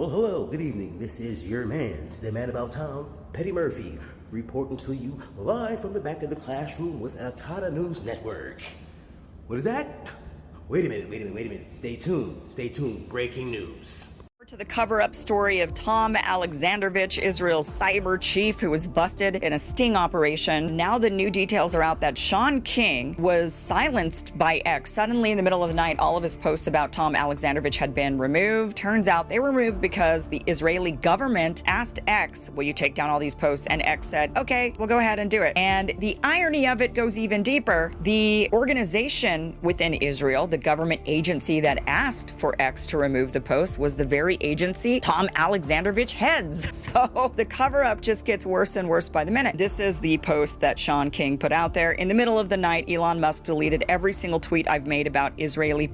Well, hello, good evening. This is your the man about town, Petty Murphy, reporting to you live from the back of the classroom with Akata News Network. What is that? Wait a minute. Stay tuned. Breaking news. To the cover-up story of Tom Alexandrovich, Israel's cyber chief who was busted in a sting operation. Now the new details are out that Sean King was silenced by X. Suddenly in the middle of the night, all of his posts about Tom Alexandrovich had been removed. Turns out they were removed because the Israeli government asked X, will you take down all these posts? And X said, okay, we'll go ahead and do it. And the irony of it goes even deeper. The organization within Israel, the government agency that asked for X to remove the posts, was the very agency Tom Alexandrovich heads. So the cover-up just gets worse and worse by the minute. This is the post that Sean King put out there. In the middle of the night, Elon Musk deleted every single tweet I've made about Israeli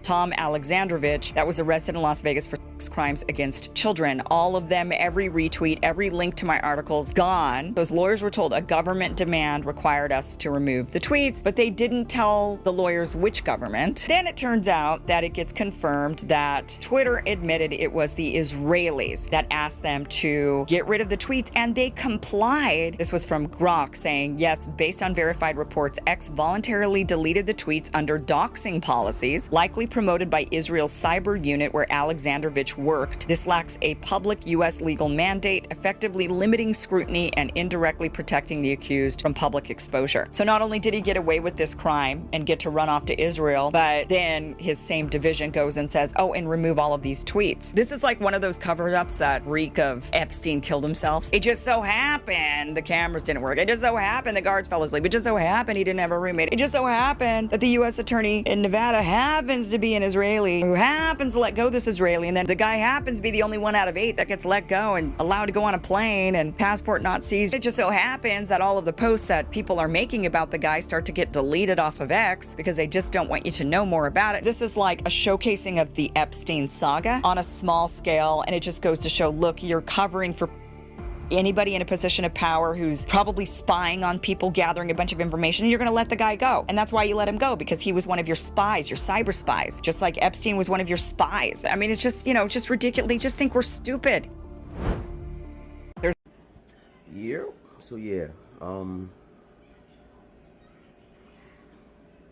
Tom Alexandrovich that was arrested in Las Vegas for crimes against children. All of them, every retweet, every link to my articles, gone. Those lawyers were told a government demand required us to remove the tweets, but they didn't tell the lawyers which government. Then it turns out that it gets confirmed that Twitter admitted it was the Israelis that asked them to get rid of the tweets, and they complied. This was from Grok saying, yes, based on verified reports, X voluntarily deleted the tweets under doxing policies, likely promoted by Israel's cyber unit where Alexandrovich worked. This lacks a public U.S. legal mandate, effectively limiting scrutiny and indirectly protecting the accused from public exposure. So not only did he get away with this crime and get to run off to Israel, but then his same division goes and says, oh, and remove all of these tweets. This is like one of those cover-ups that reek of Epstein killed himself. It just so happened the cameras didn't work. It just so happened the guards fell asleep. It just so happened he didn't have a roommate. It just so happened that the U.S. attorney in Nevada happens to be an Israeli who happens to let go this Israeli, and then the guy happens to be the only one out of 8 that gets let go and allowed to go on a plane and passport not seized. It just so happens that all of the posts that people are making about the guy start to get deleted off of X because they just don't want you to know more about it. This is like a showcasing of the Epstein saga on a small scale, and it just goes to show, look, you're covering for anybody in a position of power who's probably spying on people, gathering a bunch of information, and you're going to let the guy go. And that's why you let him go, because he was one of your spies, your cyber spies, just like Epstein was one of your spies. I mean, it's just, just ridiculous. They just think we're stupid.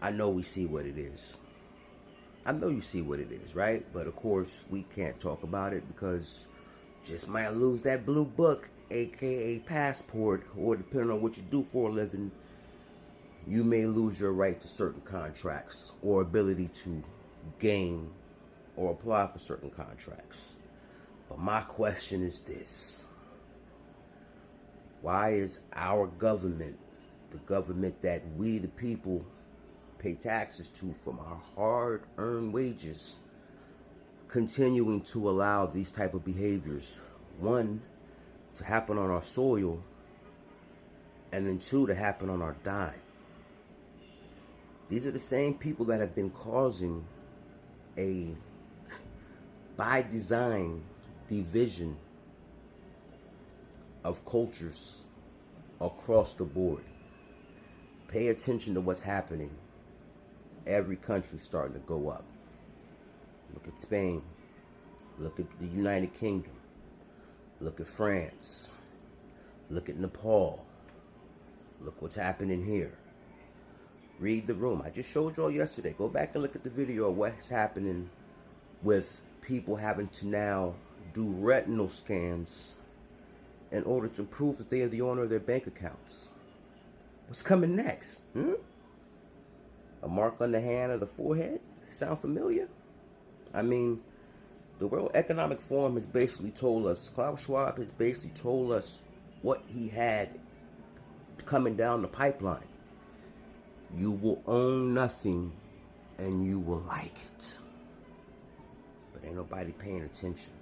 I know we see what it is. I know you see what it is, right? But of course, we can't talk about it because just might lose that blue book, aka passport, or depending on what you do for a living, you may lose your right to certain contracts or ability to gain or apply for certain contracts. But my question is this: why is our government, the government that we the people pay taxes to from our hard-earned wages, continuing to allow these type of behaviors, one, to happen on our soil, and then two, to happen on our dime? These are the same people that have been causing a, by design, division of cultures across the board. Pay attention to what's happening. Every country's starting to go up. Look at Spain. Look at the United Kingdom. Look at France. Look at Nepal. Look what's happening here. Read the room. I just showed you all yesterday. Go back and look at the video of what's happening with people having to now do retinal scans in order to prove that they are the owner of their bank accounts. What's coming next? A mark on the hand or the forehead? Sound familiar? I mean, the World Economic Forum has basically told us, Klaus Schwab has basically told us what he had coming down the pipeline. You will own nothing and you will like it. But ain't nobody paying attention.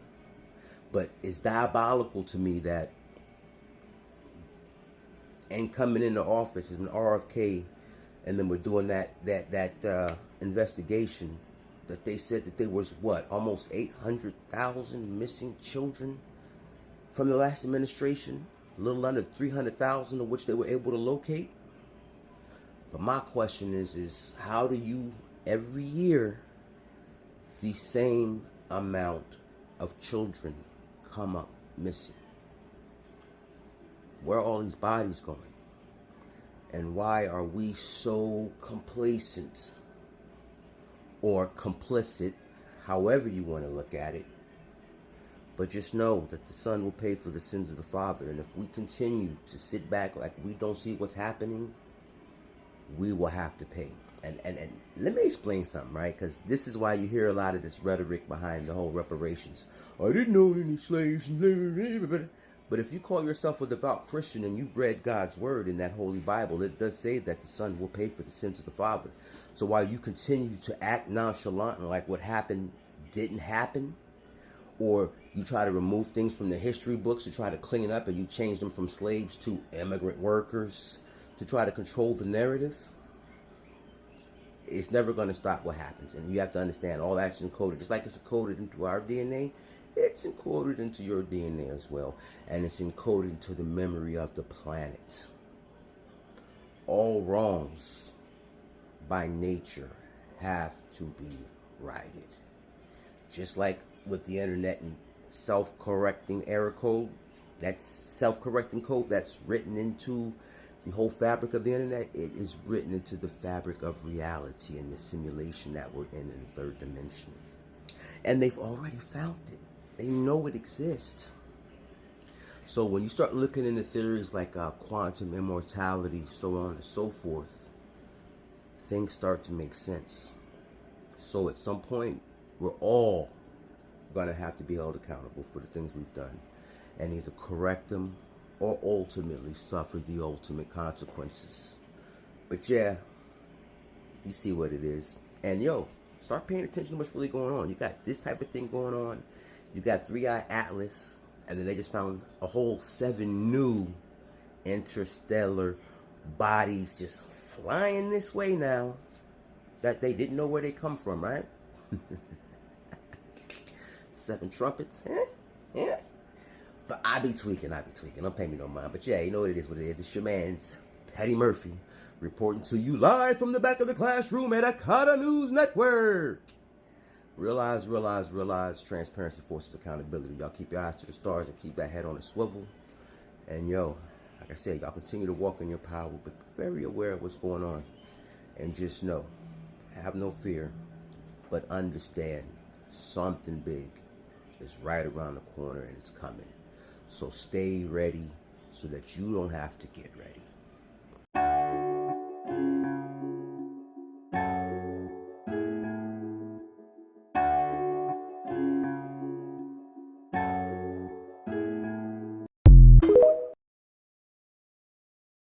But it's diabolical to me that ain't coming into office as an RFK, and then we're doing that investigation that they said that there was, almost 800,000 missing children from the last administration, a little under 300,000 of which they were able to locate. But my question is how do you, every year, the same amount of children come up missing? Where are all these bodies going? And why are we so complacent or complicit, however you want to look at it? But just know that the Son will pay for the sins of the Father. And if we continue to sit back like we don't see what's happening, we will have to pay. And let me explain something, right? Because this is why you hear a lot of this rhetoric behind the whole reparations. I didn't own any slaves. But if you call yourself a devout Christian and you've read God's word in that Holy Bible, it does say that the Son will pay for the sins of the Father. So while you continue to act nonchalant and like what happened didn't happen, or you try to remove things from the history books to try to clean it up, and you change them from slaves to immigrant workers to try to control the narrative, it's never going to stop what happens. And you have to understand all that's encoded. Just like it's encoded into our DNA, it's encoded into your DNA as well. And it's encoded into the memory of the planet. All wrongs by nature have to be righted. Just like with the internet and self-correcting error code, that's self-correcting code that's written into the whole fabric of the internet. It is written into the fabric of reality and the simulation that we're in the third dimension. And they've already found it. They know it exists. So when you start looking into theories like quantum immortality, so on and so forth, things start to make sense. So at some point, we're all going to have to be held accountable for the things we've done and either correct them or ultimately suffer the ultimate consequences. But yeah, you see what it is. And yo, start paying attention to what's really going on. You got this type of thing going on. You got Three-Eye Atlas, and then they just found a whole 7 new interstellar bodies just flying this way now that they didn't know where they come from, right? 7 trumpets, yeah. But I be tweaking. Don't pay me no mind. But yeah, you know what it is. It's your man's Patty Murphy reporting to you live from the back of the classroom at Akata News Network. Realize, transparency forces accountability. Y'all keep your eyes to the stars and keep that head on a swivel. And yo, like I said, y'all continue to walk in your power, but be very aware of what's going on. And just know, have no fear, but understand something big is right around the corner and it's coming. So stay ready so that you don't have to get ready.